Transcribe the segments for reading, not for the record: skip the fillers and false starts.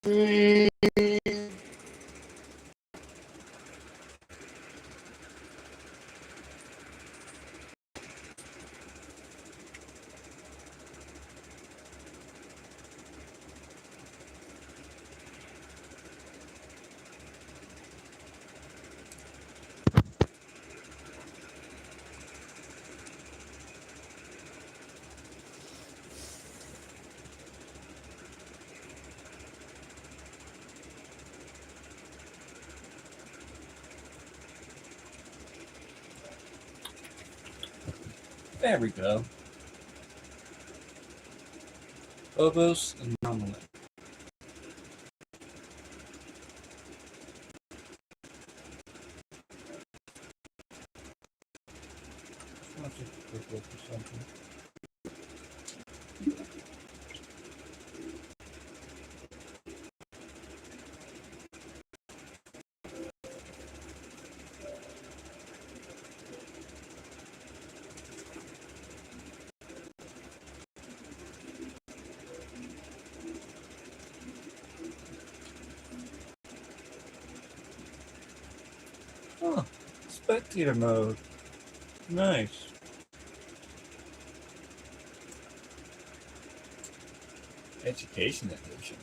There we go. Phobos and Anomaly. Let's just take a quick look for something. Oh, spectator mode. Nice. Education edition.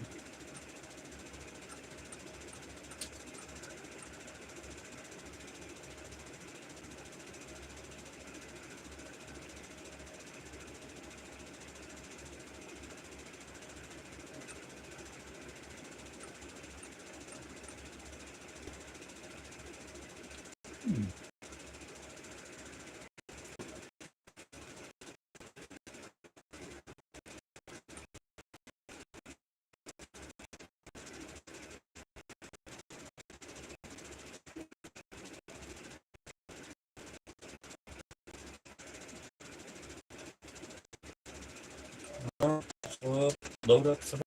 Well, load up some.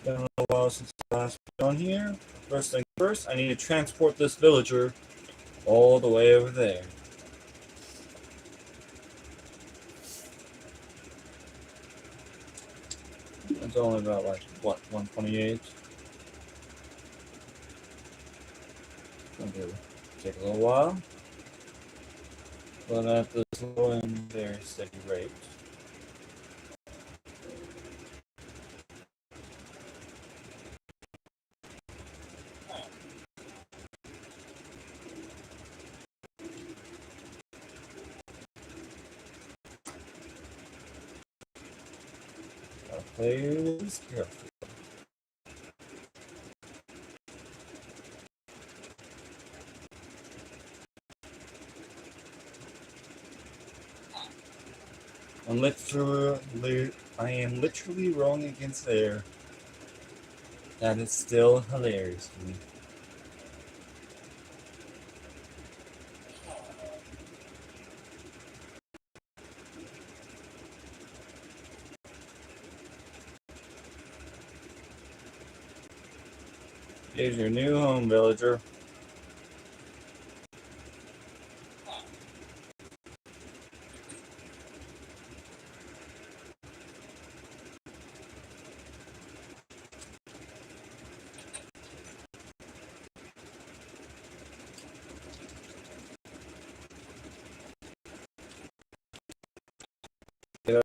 Been a little while since I last been on here. First thing first, I need to transport this villager all the way over there. It's only about like what, 128? It'll take a little while, but at this low and very steady rate. Gotta play this carefully. I am literally rolling against air. That is still hilarious to me. Here's your new home, villager. Yeah,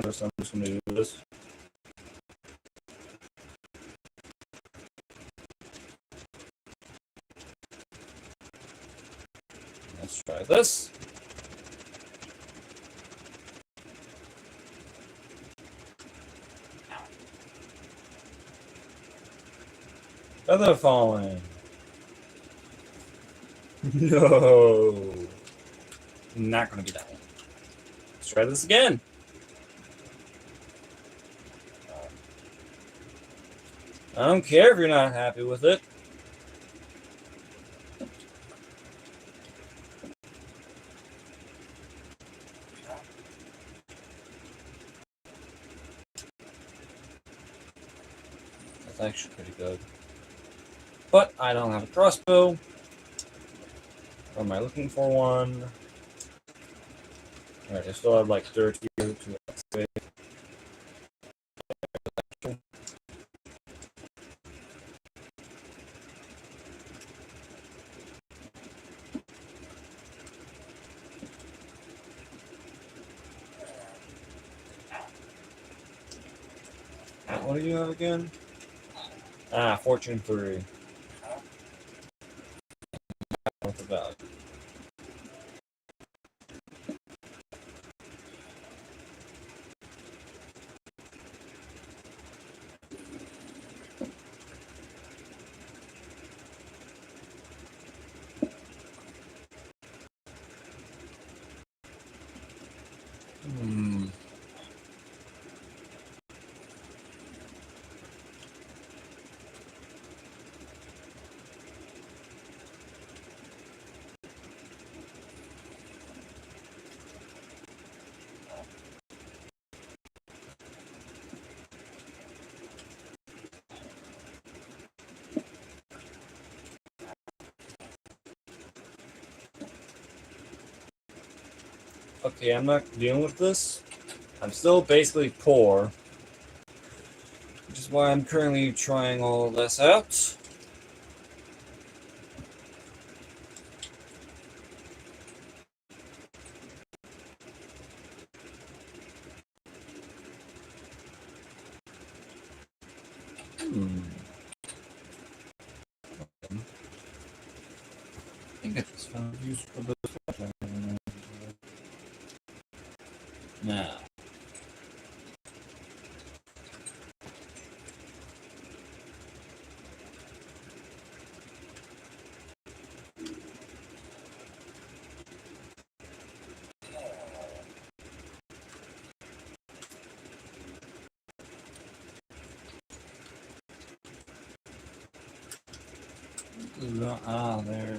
I'm just gonna do this. Let's try this. Feather falling. No. Not gonna be that one. Let's try this again. I don't care if you're not happy with it. That's actually pretty good. But I don't have a crossbow. Or am I looking for one? Alright, I still have like 30 to activate. What do you have again? Ah, Fortune 3. What's the value? Okay, I'm not dealing with this. I'm still basically poor, which is why I'm currently trying all this out. I think it's found use for this. Now. Ah, there.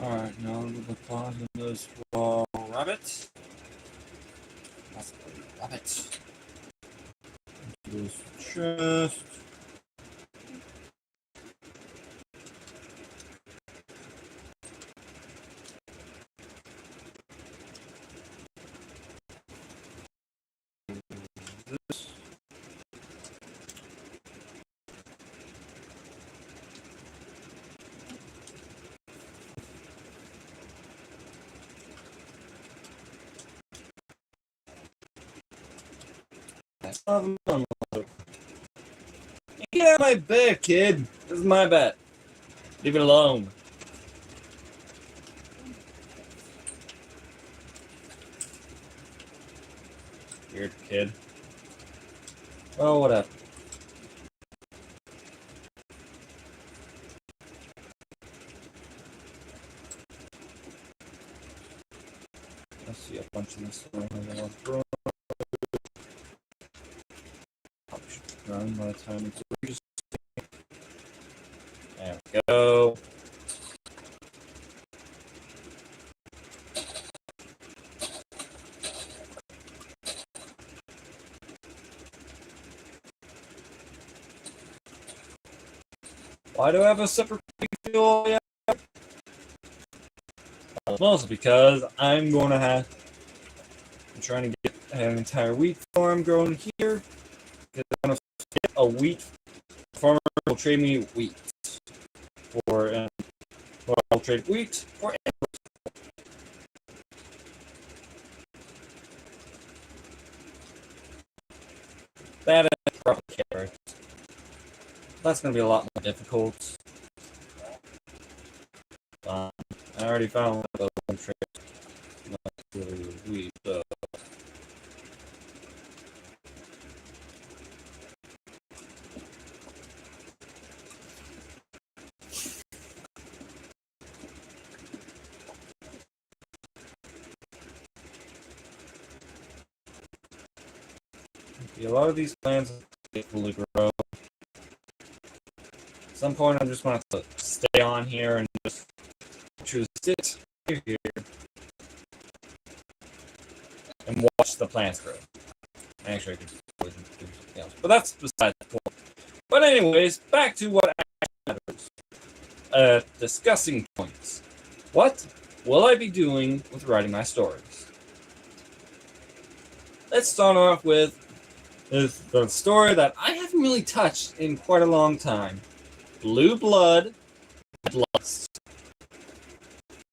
Alright, now we'll deposit this raw rabbit. That's a rabbit. This chest. This. Get out of my bed, kid. This is my bed. Leave it alone. Weird kid. Oh, whatever. I see a bunch of this. Probably should run by the time it's reached. There we go. Why do I have a separate fuel yet? Mostly because I'm going to have. I'm trying to get an entire wheat farm grown here. I'm going to get a wheat farmer will trade me wheat for. Well, I'll trade wheat for. That is probably carrot. That's going to be a lot more difficult. I already found one trade. Not really wheat, A lot of these plants will grow. At some point, I'm just going to have to stay on here and just choose sit here and watch the plants grow. Actually, I could do something else, but that's beside the point. But anyways, back to what actually matters. Discussing points. What will I be doing with writing my stories? Let's start off with the story that I haven't really touched in quite a long time. Blue Blood, Bloodlust.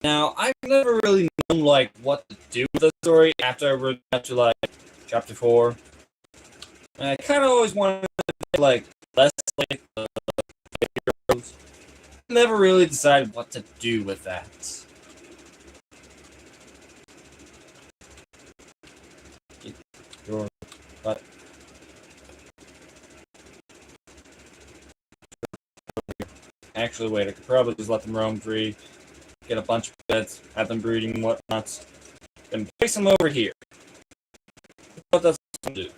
Now, I've never really known, like, what to do with the story after I read up to, like, chapter 4. And I kind of always wanted to be, like, less like the heroes. Never really decided what to do with that. Your butt. Actually, wait, I could probably just let them roam free, get a bunch of beds, have them breeding and whatnot, then place them over here. What does it do?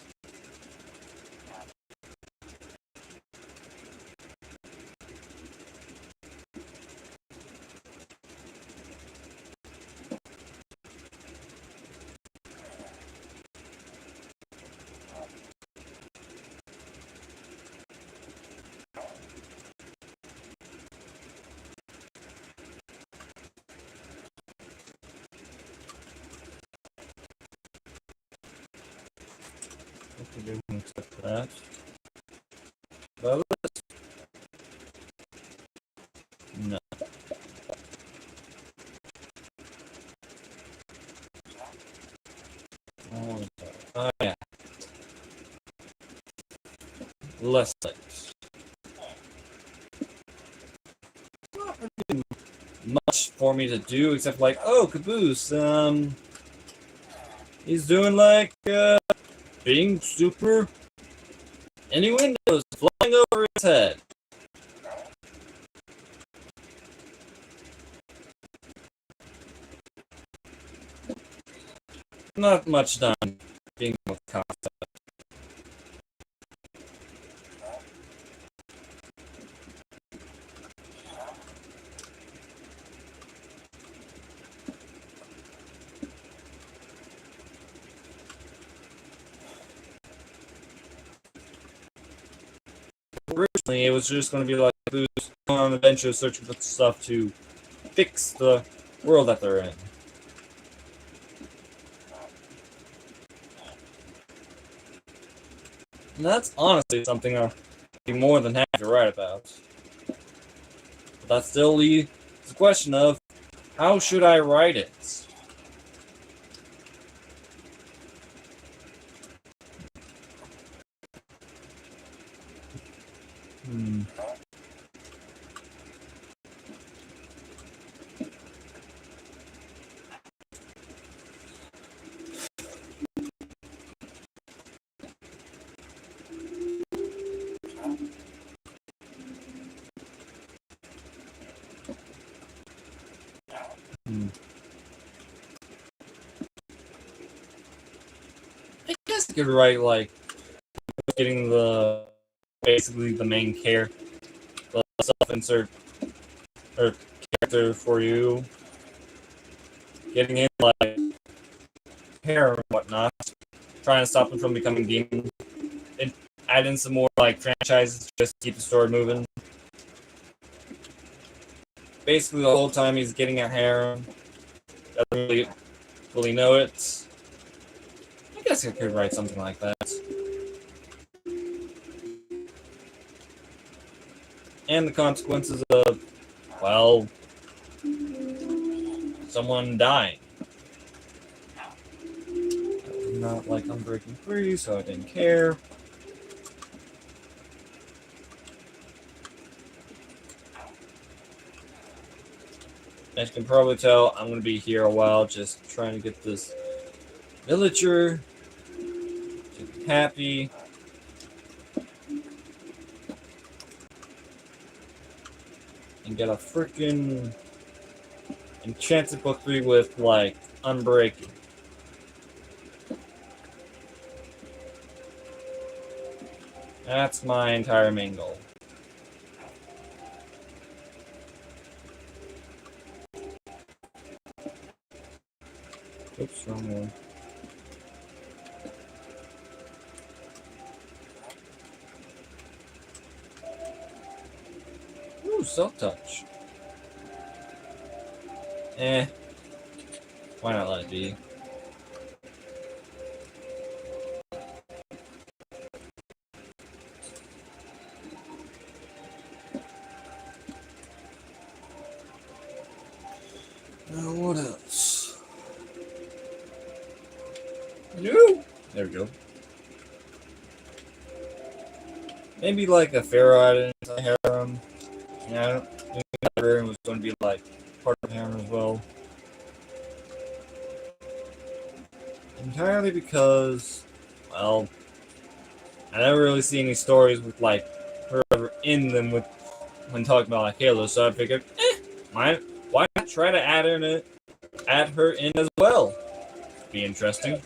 Okay, we can accept that. But let's... No. Oh, yeah. Less things. Not really much for me to do except like, oh, Caboose, he's doing like, being super innuendos flying over his head. Not much done being with concept. Originally, it was just going to be like Caboose going on adventures searching for stuff to fix the world that they're in. And that's honestly something I'd be more than happy to write about. But that still leaves the question of, how should I write it? I guess I could write like getting basically the main character, the self-insert or character for you, getting in like hair and whatnot, trying to stop him from becoming demon, and add in some more like franchises just to keep the story moving. Basically, the whole time he's getting a harem, doesn't really know it. I guess I could write something like that. And the consequences of, well, someone dying. I did not like Unbreaking Free, so I didn't care. As you can probably tell, I'm going to be here a while just trying to get this villager to be happy. And get a freaking Enchanted Book 3 with, like, Unbreaking. That's my entire main goal. Oops, wrong one. Ooh, self-touch. Why not let it be? Now what else? No! There we go. Maybe like a pharaoh added into the harem. Yeah, I don't think that harem was going to be like part of the harem as well. Entirely because, well, I never really see any stories with like her ever in them with when talking about like Halo, so I figured, why not try to add her in as well? Be interesting.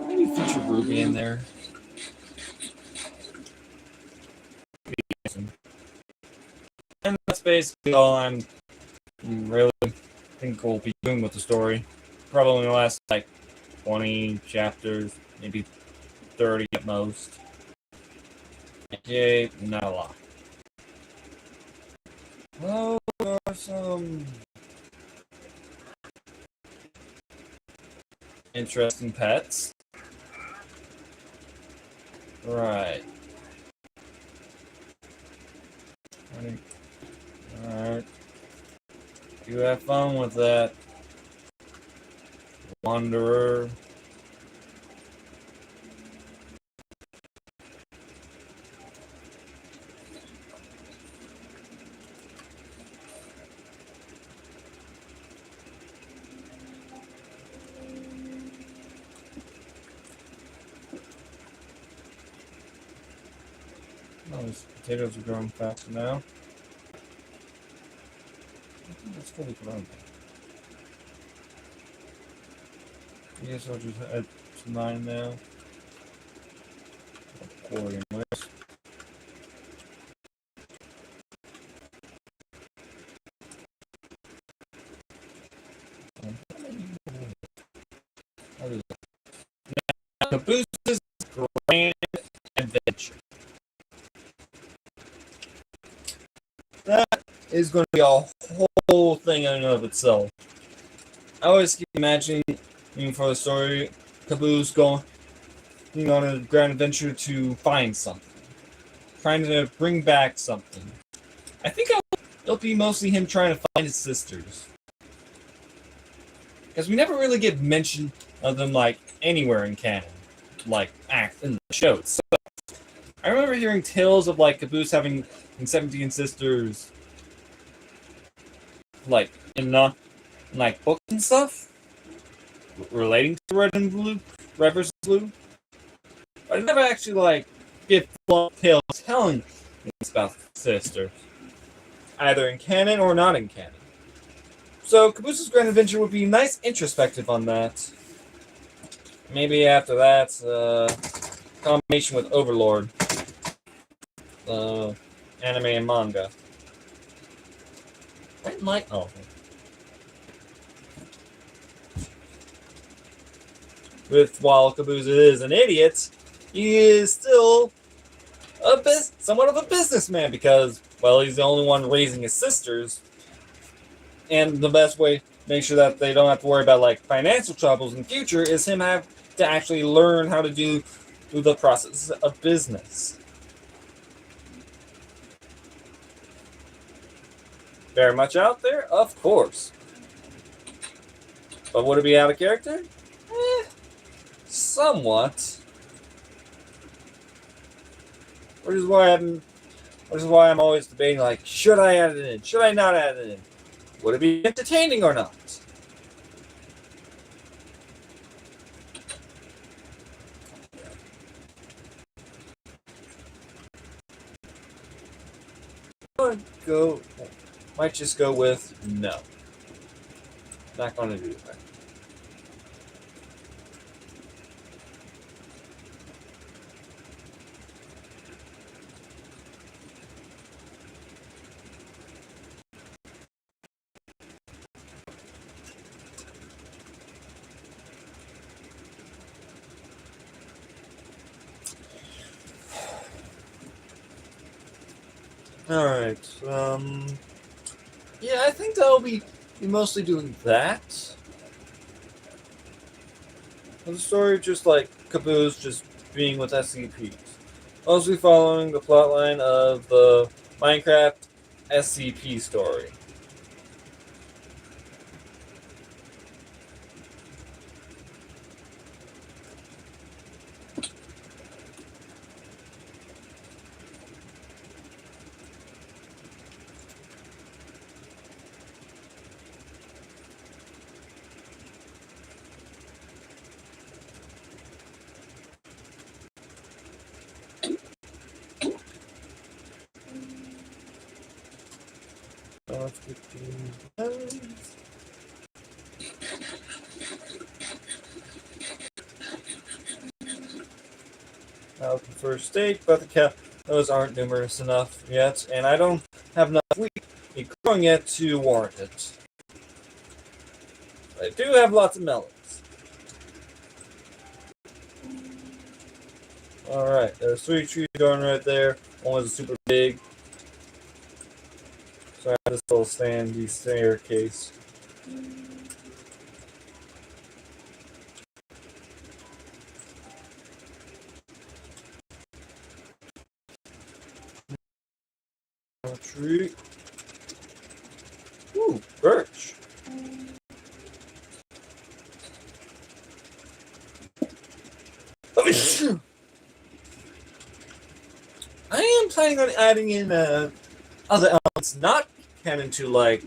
Maybe feature Ruby in there. And that's basically all I'm really think we'll be doing with the story. Probably in the last like 20 chapters, maybe 30 at most. Okay, not a lot. Oh, there are some interesting pets. Right. Alright. You have fun with that, Wanderer. Oh, these potatoes are growing faster now. I think that's fully grown. I guess I'll just add to mine now. According list. Cabooses Grand Adventure. That is going to be a whole thing in and of itself. I always keep imagining, for the story, Caboose going on a grand adventure to find something. Trying to bring back something. I think it'll be mostly him trying to find his sisters. Because we never really get mention of them, like, anywhere in canon. Like, in the show itself. I remember hearing tales of, like, Caboose having 17 sisters, like, in books and stuff, relating to Red vs. Blue. But I never actually, like, get full tales telling us about sisters. Either in canon or not in canon. So, Caboose's Grand Adventure would be nice introspective on that. Maybe after that, combination with Overlord. Anime and manga. I didn't like all of them. While Caboose is an idiot, he is still somewhat of a businessman because, well, he's the only one raising his sisters. And the best way to make sure that they don't have to worry about, like, financial troubles in the future is him have to actually learn how to do the process of business. Very much out there? Of course. But would it be out of character? Somewhat. Which is why I'm This is why I'm always debating, like, should I add it in? Should I not add it in? Would it be entertaining or not? Might just go with no. Not going to do that. Alright, yeah, I think I'll be mostly doing that. The story just like Caboose just being with SCPs. Mostly following the plotline of the Minecraft SCP story. I'll prefer steak, but those aren't numerous enough yet, and I don't have enough wheat growing yet to warrant it. But I do have lots of melons. Alright, there's 3 trees going right there. One was super big. So I have this little sandy staircase. Tree. Ooh, birch. I am planning on adding in other elements not canon to like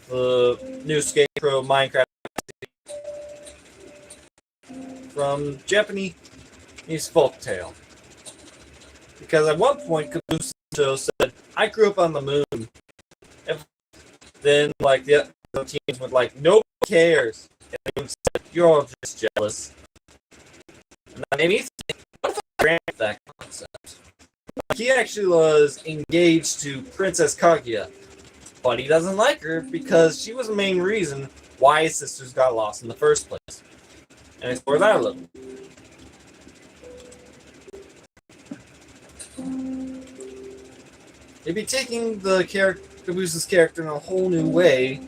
the new Scarecrow Minecraft from Japanese folktale. Because at one point, Caboose said, "I grew up on the moon." And then, like the teams went like, "Nobody cares," and they said, "You're all just jealous." And that made me think, what if I grant that concept? He actually was engaged to Princess Kaguya, but he doesn't like her because she was the main reason why his sisters got lost in the first place. And explore that a little. They'd be taking the Caboose's character in a whole new way,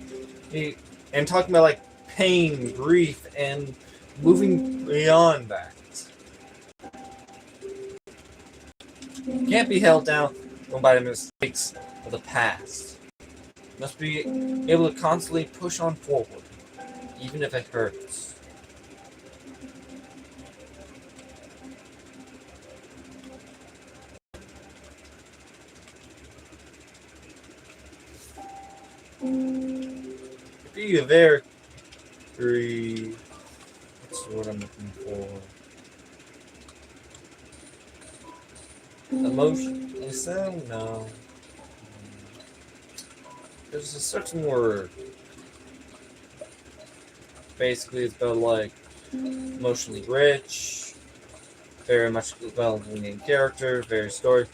and talking about like pain, grief, and moving beyond that. You can't be held down by the mistakes of the past. You must be able to constantly push on forward, even if it hurts. Be a very what's the word I'm looking for? Emotion. Is that no? There's a certain word. Basically, it's about like emotionally rich, very much developing in character, very story,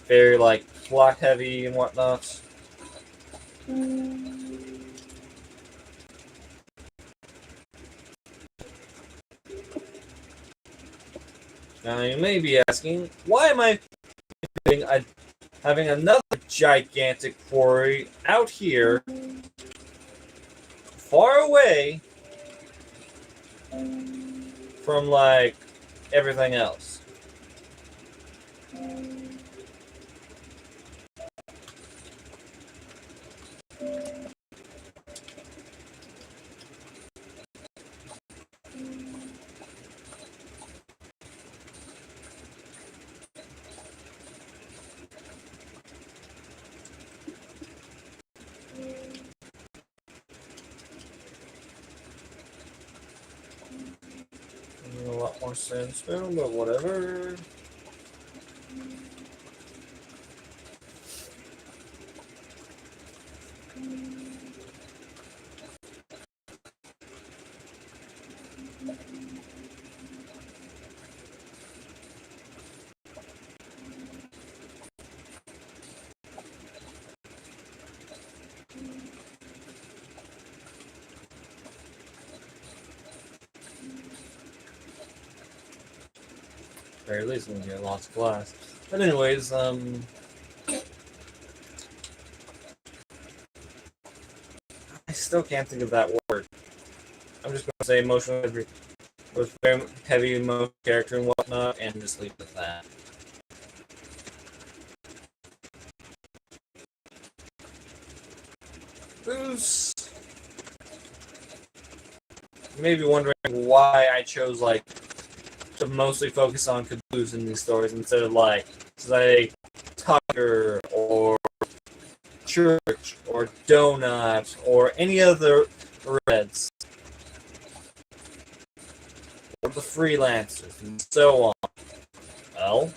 very like plot heavy and whatnot. Now you may be asking, why am I having another gigantic quarry out here, far away from like everything else? lot more sense now, but whatever. Very least when we get lots of glass. But anyways, I still can't think of that word. I'm just gonna say emotional with very heavy emotional character and whatnot, and just leave it at that. Who's you may be wondering why I chose like to mostly focus on Caboose in these stories instead of like say Tucker or Church or Donut or any other Reds or the freelancers and so on. Well,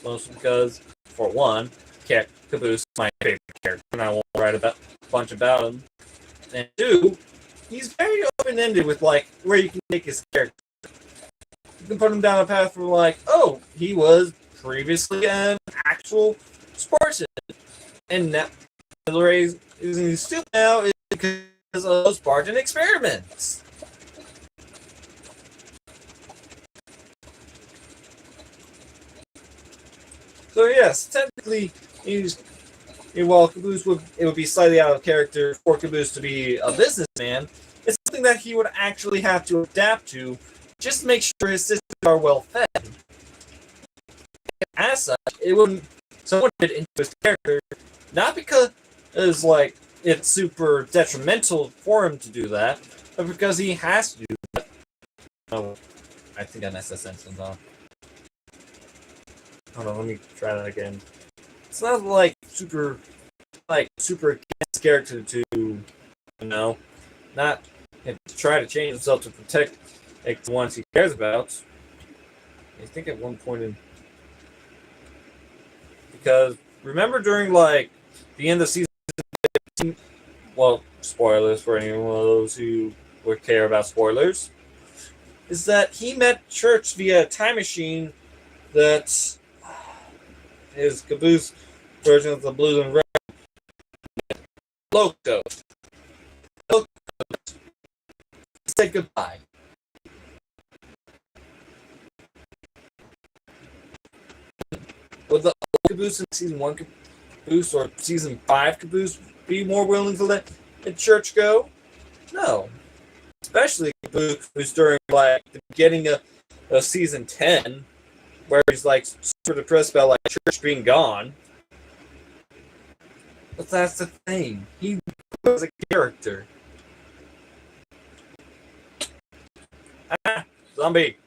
mostly because for one, Caboose is my favorite character and I won't write a bunch about him. And two, he's very open-ended with like where you can take his character. You can put him down a path where like, oh, he was previously an actual sportsman, and now the reason he's still now is because of those Spartan experiments. So yes, technically, while Caboose it would be slightly out of character for Caboose to be a businessman, it's something that he would actually have to adapt to just to make sure his systems are well fed. As such, it wouldn't somewhat fit into his character, not because it's like it's super detrimental for him to do that, but because he has to do that. Oh, I think I messed that sentence off. Hold on, let me try that again. It's not like super against character to, not to try to change himself to protect like the ones he cares about. I think at one point in because remember during like the end of season 15, well, spoilers for anyone of those who would care about spoilers, is that he met Church via a time machine that is Caboose version of the Blue and Red logo. Say goodbye. Would the old Caboose in season 1 Caboose or season 5 Caboose be more willing to let the Church go? No. Especially Caboose during like the beginning of season 10, where he's like super depressed about like Church being gone. But that's the thing. He was a character. Ah, zombie.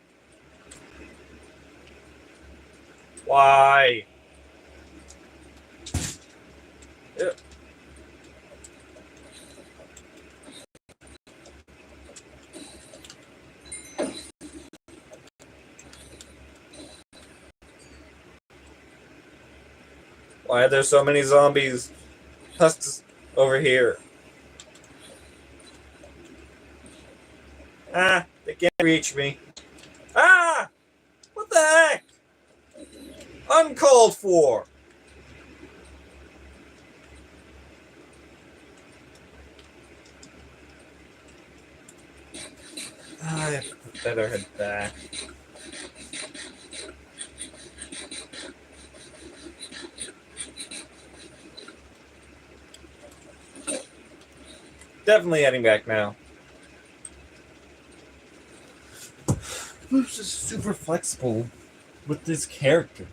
Why? Yeah. Why are there so many zombies husks over here? Ah, they can't reach me. Ah! What the heck? Uncalled for! I better head back. Definitely heading back now. Bruce is super flexible with this character.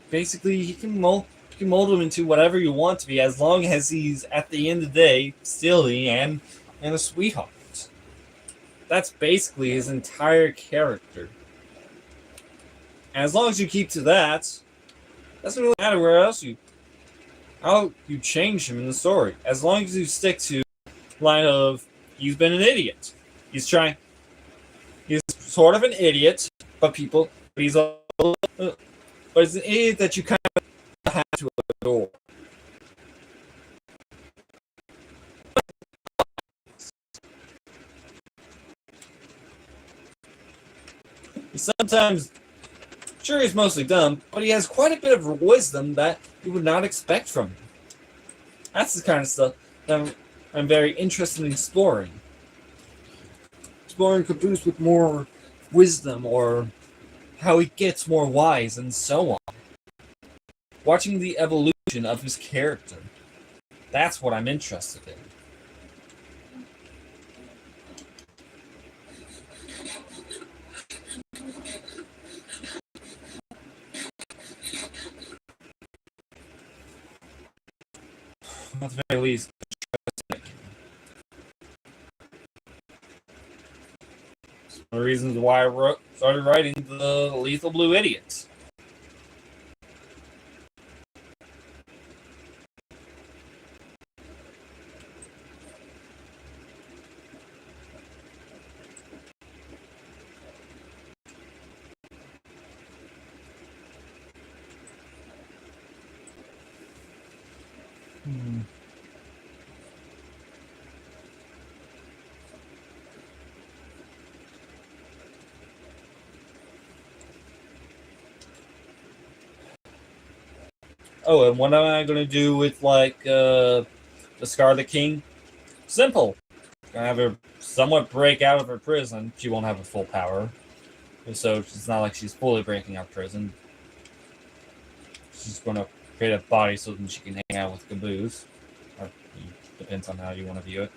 Basically, you can mold him into whatever you want to be, as long as he's at the end of the day silly and a sweetheart. That's basically his entire character. And as long as you keep to that, doesn't really matter how you change him in the story. As long as you stick to the line of he's been an idiot. He's sort of an idiot, but he's but he's an idiot that you kind of have to adore. Sometimes, sure, he's mostly dumb, but he has quite a bit of wisdom that you would not expect from him. That's the kind of stuff that I'm very interested in exploring. Exploring Caboose with more wisdom, or how he gets more wise, and so on. Watching the evolution of his character. That's what I'm interested in. At the very least, one of the reasons why I started writing the Lethal Blue Idiots. Oh, and what am I going to do with, like, the Scarlet King? Simple. Gonna have her somewhat break out of her prison. She won't have a full power. So it's not like she's fully breaking out of prison. She's going to create a body so that she can hang out with Caboose. Or, depends on how you want to view it.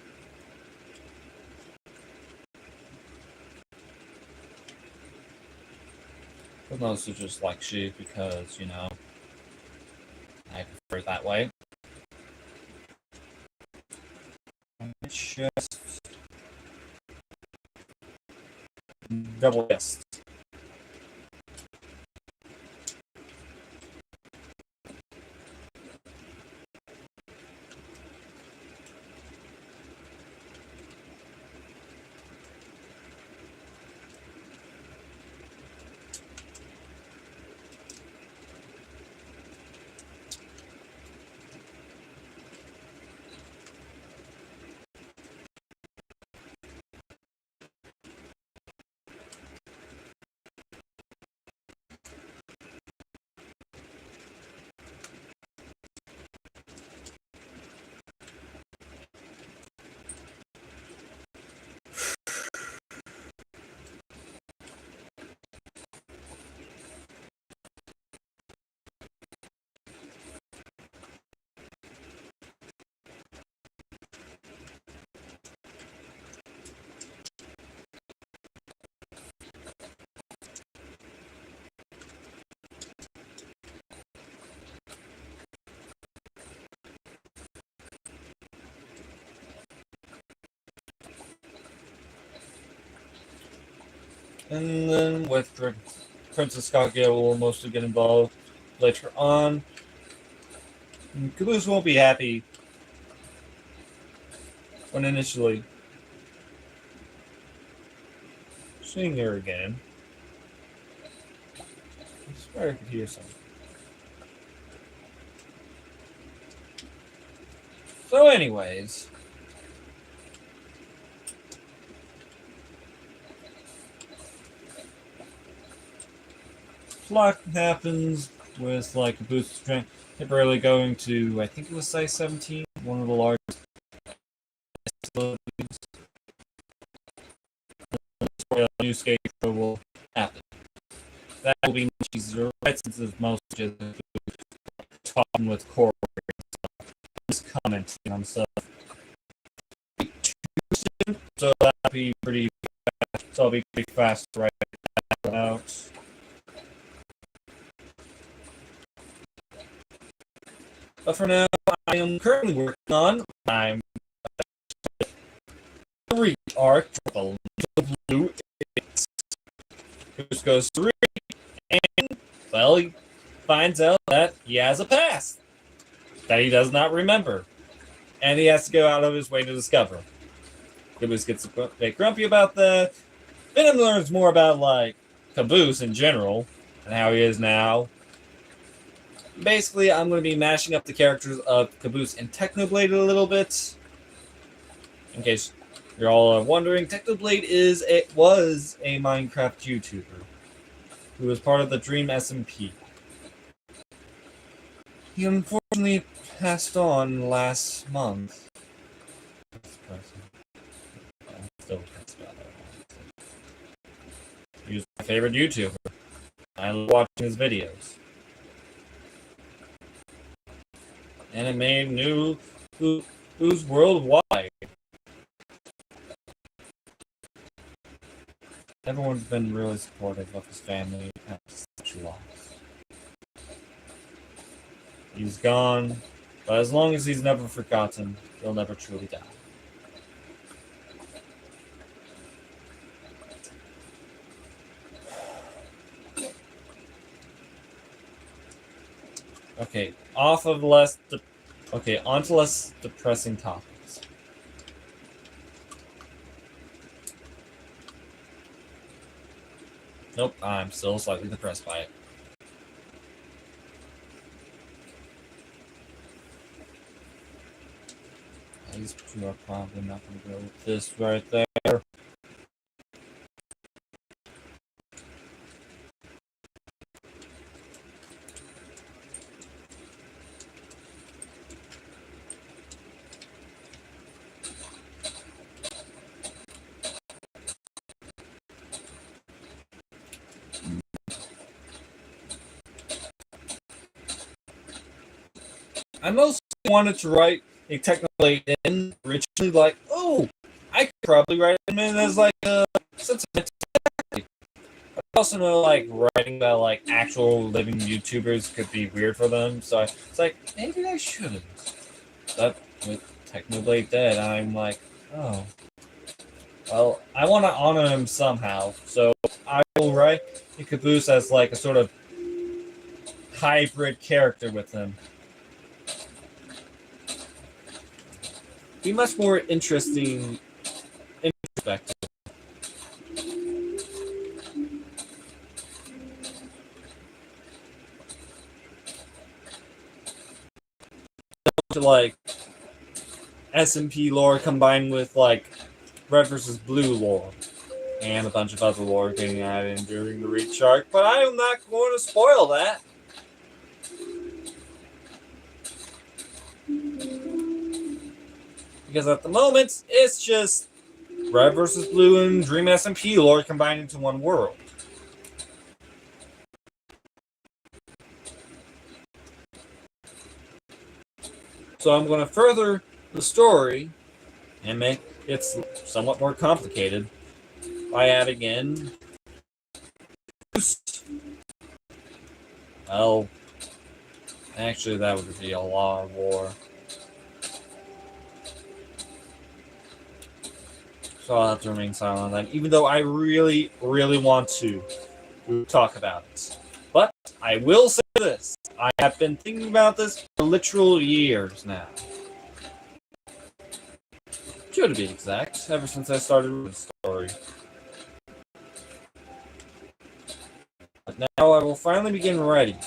But mostly just like she, because, you know, I prefer it that way. It's just double yes. And then with Princess Kaguya will mostly get involved later on. And Caboose won't be happy when initially seeing her again. I swear I could hear something. So anyways, plot happens with like Caboose's strength temporarily going to, I think it was size 17, one of the largest facilities. A new skate show will happen. That will be much easier, right? Since it's most just talking with Corey and stuff, just commenting on stuff. So that'll be pretty fast. So I'll be pretty fast right out. But for now, I am currently working on my 3 arc for the Blue Idiots. Goose goes 3, and, well, he finds out that he has a past that he does not remember, and he has to go out of his way to discover. Goose gets a bit grumpy about that, Venom learns more about, like, Caboose in general, and how he is now. Basically, I'm going to be mashing up the characters of Caboose and Technoblade a little bit. In case you're all wondering, Technoblade was a Minecraft YouTuber who was part of the Dream SMP. He unfortunately passed on last month. He was my favorite YouTuber. I love watching his videos. And it made news worldwide. Everyone's been really supportive of his family after such a loss. He's gone, but as long as he's never forgotten, he'll never truly die. Okay, on to less depressing topics. Nope, I'm still slightly depressed by it. These two are probably not going to go with this right there. I mostly wanted to write a Technoblade in originally, like, oh, I could probably write him in as like a sentimental. But I also know, like, writing about like actual living YouTubers could be weird for them, so it's like maybe I shouldn't. But with Technoblade dead, I'm like, oh, well, I want to honor him somehow, so I will write a Caboose as like a sort of hybrid character with him. Be much more interesting introspective. Like SMP lore combined with like Red versus Blue lore and a bunch of other lore getting added during the Reach arc, but I am not going to spoil that. Because at the moment, it's just Red versus Blue and Dream SMP lore combined into one world. So I'm going to further the story and make it somewhat more complicated by adding in well, actually that would be a lot of war. So I'll have to remain silent on that, even though I really, really want to talk about it. But I will say this. I have been thinking about this for literal years now. 2 to be exact, ever since I started with the story. But now I will finally begin writing it.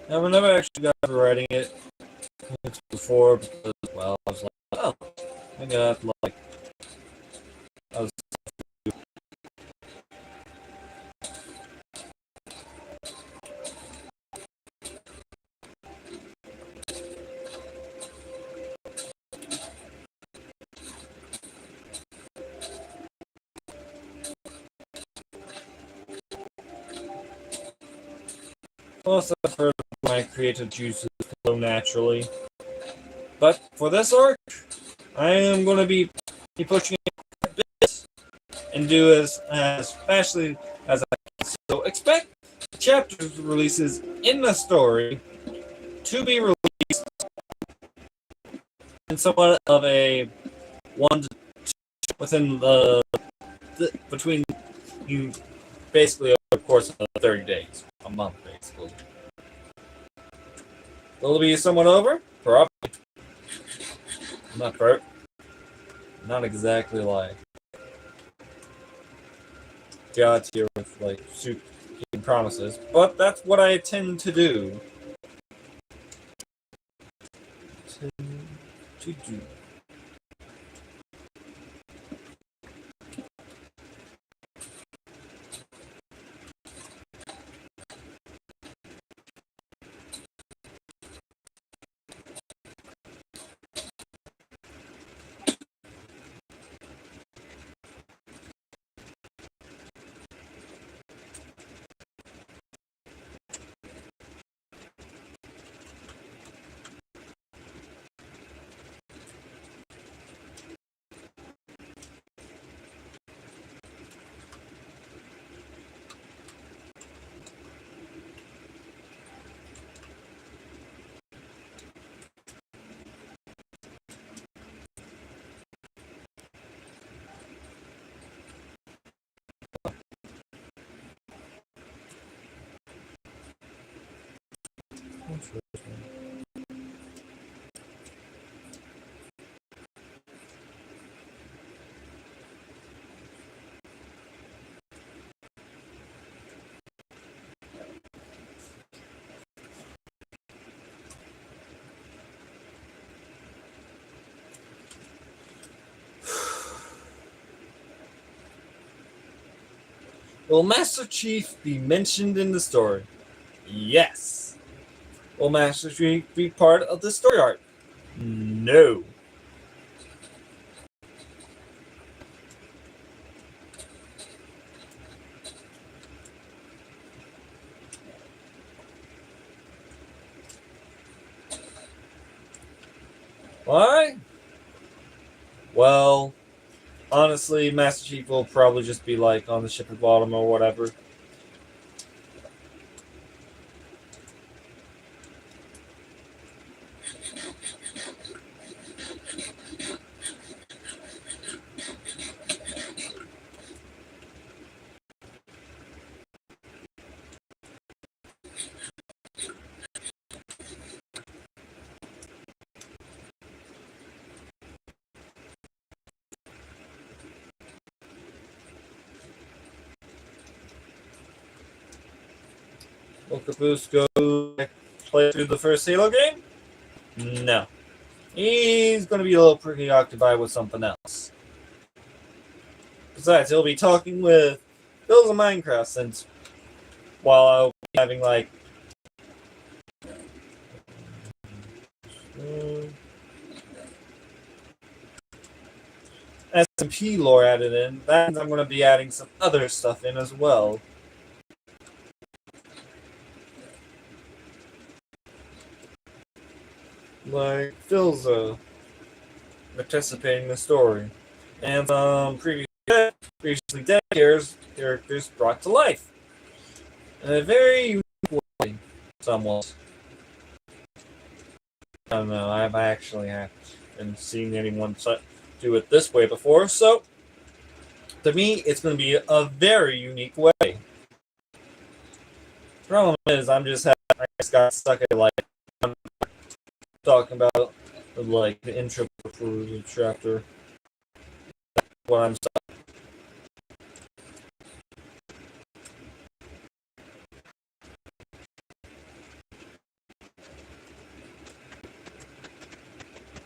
Now, I never actually got to writing it before because, well, I was like, oh, I got like, I was. Plus, I've heard my creative juices flow naturally. But for this arc, I am going to be pushing it a bit and do as fastly as I can. So expect chapters releases in the story to be released in somewhat of a 1 to 2 within between basically over the course of 30 days, a month basically. Will it be somewhat over? Probably. Not perfect. Not exactly like God tier with like super promises, but that's what I tend to do. Will Master Chief be mentioned in the story? Yes. Will Master Chief be part of the story arc? No. Why? Well, honestly, Master Chief will probably just be like on the ship at bottom or whatever. Will Caboose go play through the first Halo game? No. He's going to be a little preoccupied with something else. Besides, he'll be talking with Bills of Minecraft since while I'll be having like SMP lore added in, that means I'm going to be adding some other stuff in as well. Like Phil's participating in the story, and some previously dead characters brought to life in a very unique way, somewhat. I don't know. I actually haven't seen anyone do it this way before, so to me, it's going to be a very unique way. Problem is, I just got stuck at like I'm talking about like the intro for the chapter. What I'm stuck.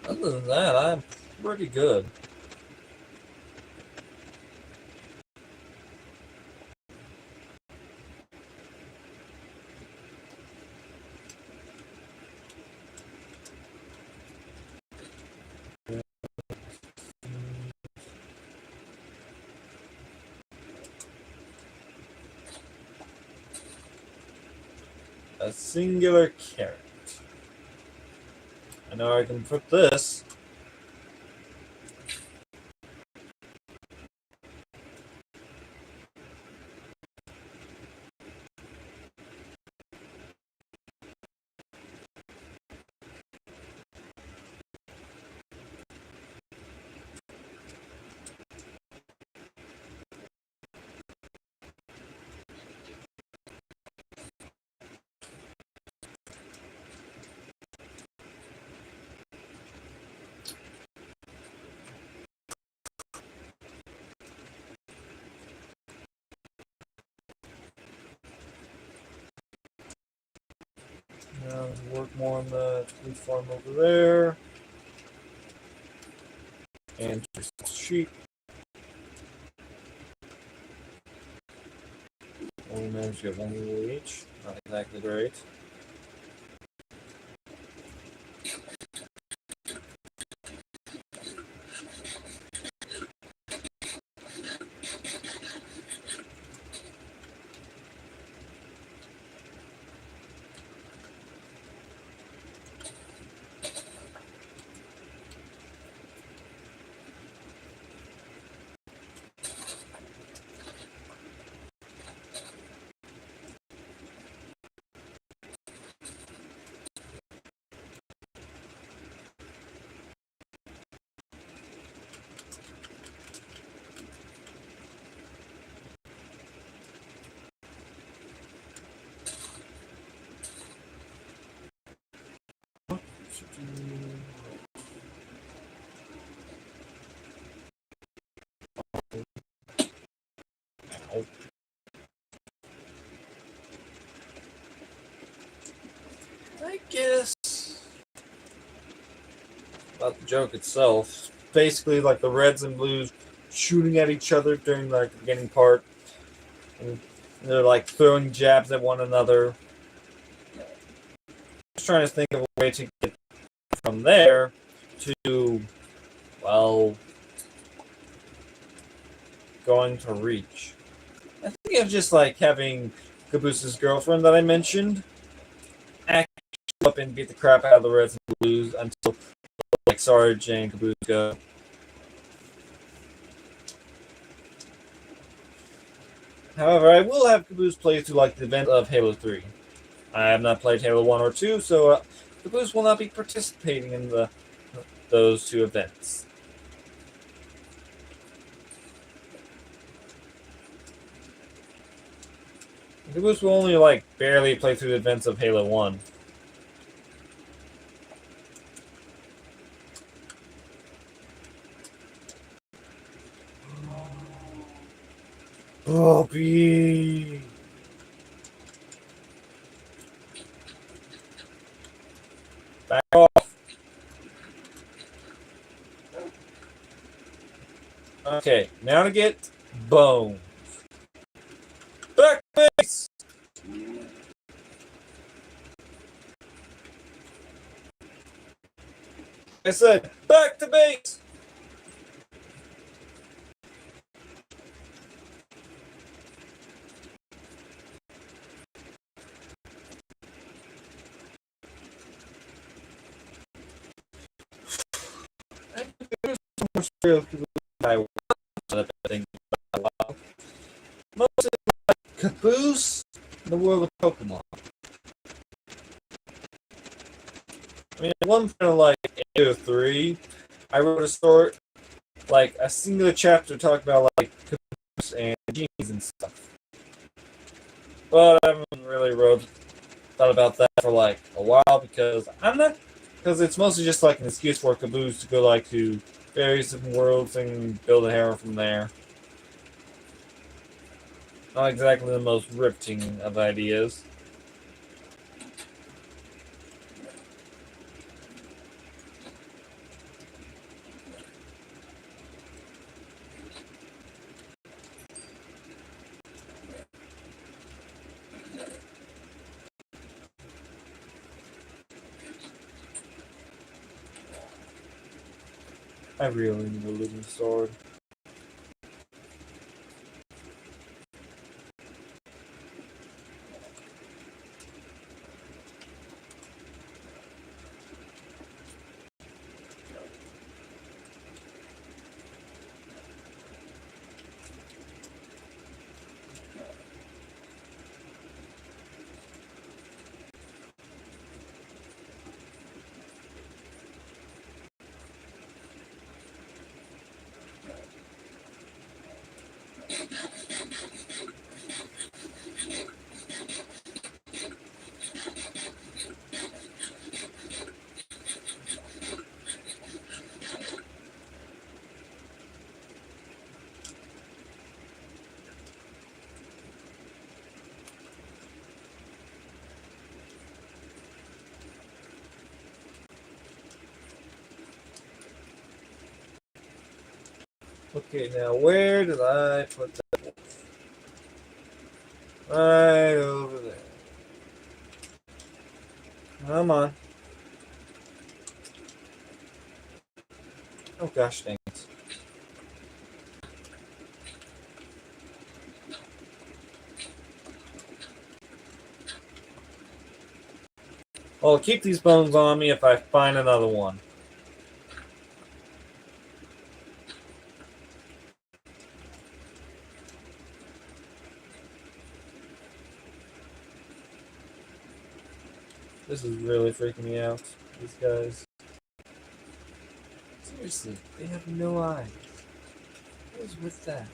Other than that, I'm pretty good. A singular carrot. I know I can put this. Work more on the wheat farm over there. And just sheep. Only managed to get one wool each. Not exactly great. I guess about the joke itself, basically like the reds and blues shooting at each other during like the beginning part, and they're like throwing jabs at one another. Just trying to think of a way to get from there to, well, going to reach. I think of just like having Caboose's girlfriend that I mentioned act up and beat the crap out of the reds and blues until like Sarge and Caboose go. However, I will have Caboose play through like the event of Halo 3. I have not played Halo 1 or 2, so Caboose will not be participating in those two events. Caboose will only like barely play through the events of Halo 1. Bobby! Back off! Okay, now to get bones. Back base! I said, back to base! I want to think about a while. Mostly like Caboose in the world of Pokemon. I mean, at one point of like 8 or 3, I wrote a story, like a singular chapter talking about like Caboose and genies and stuff. But I haven't really thought about that for like a while because it's mostly just like an excuse for Caboose to go like to various different worlds and build a harem from there. Not exactly the most riveting of ideas. I really need a living sword. Okay, now where did I put that wolf? Right over there. Come on. Oh gosh dang it. Well, I'll keep these bones on me if I find another one. This is really freaking me out. These guys. Seriously, they have no eyes. What is with that?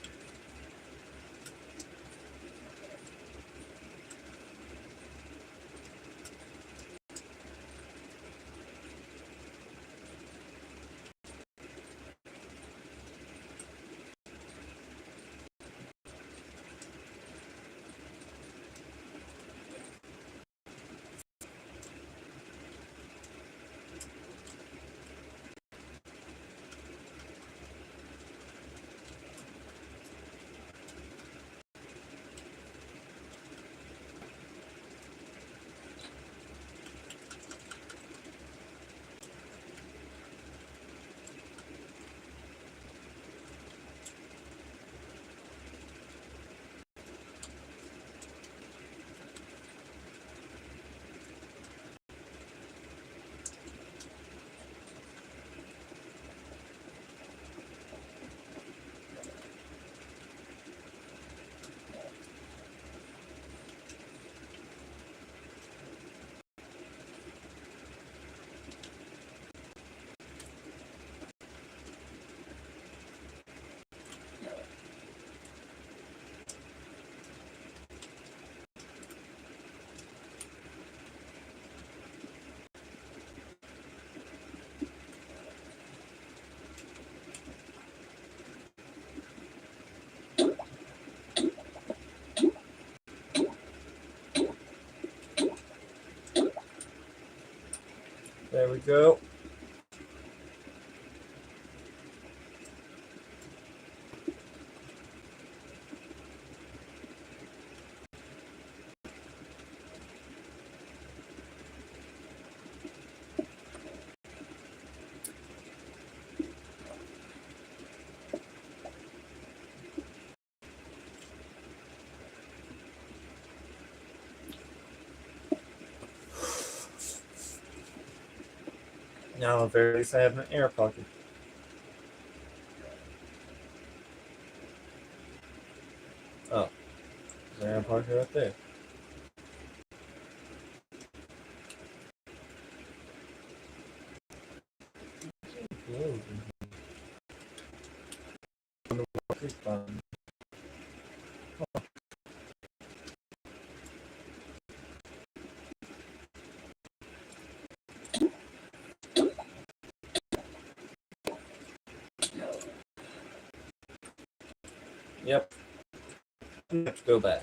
There we go. Now, at the very least, I have an air pocket. Oh, there's an air pocket right there. Yep. I have to go back.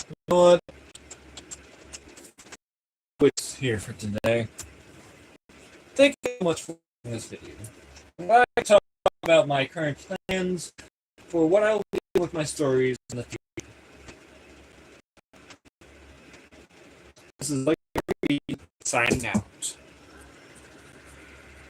You know what? What's here for today? Thank you so much for watching this video. I talk about my current plans for what I will do with my stories in the future. This is LegoRvB signing out.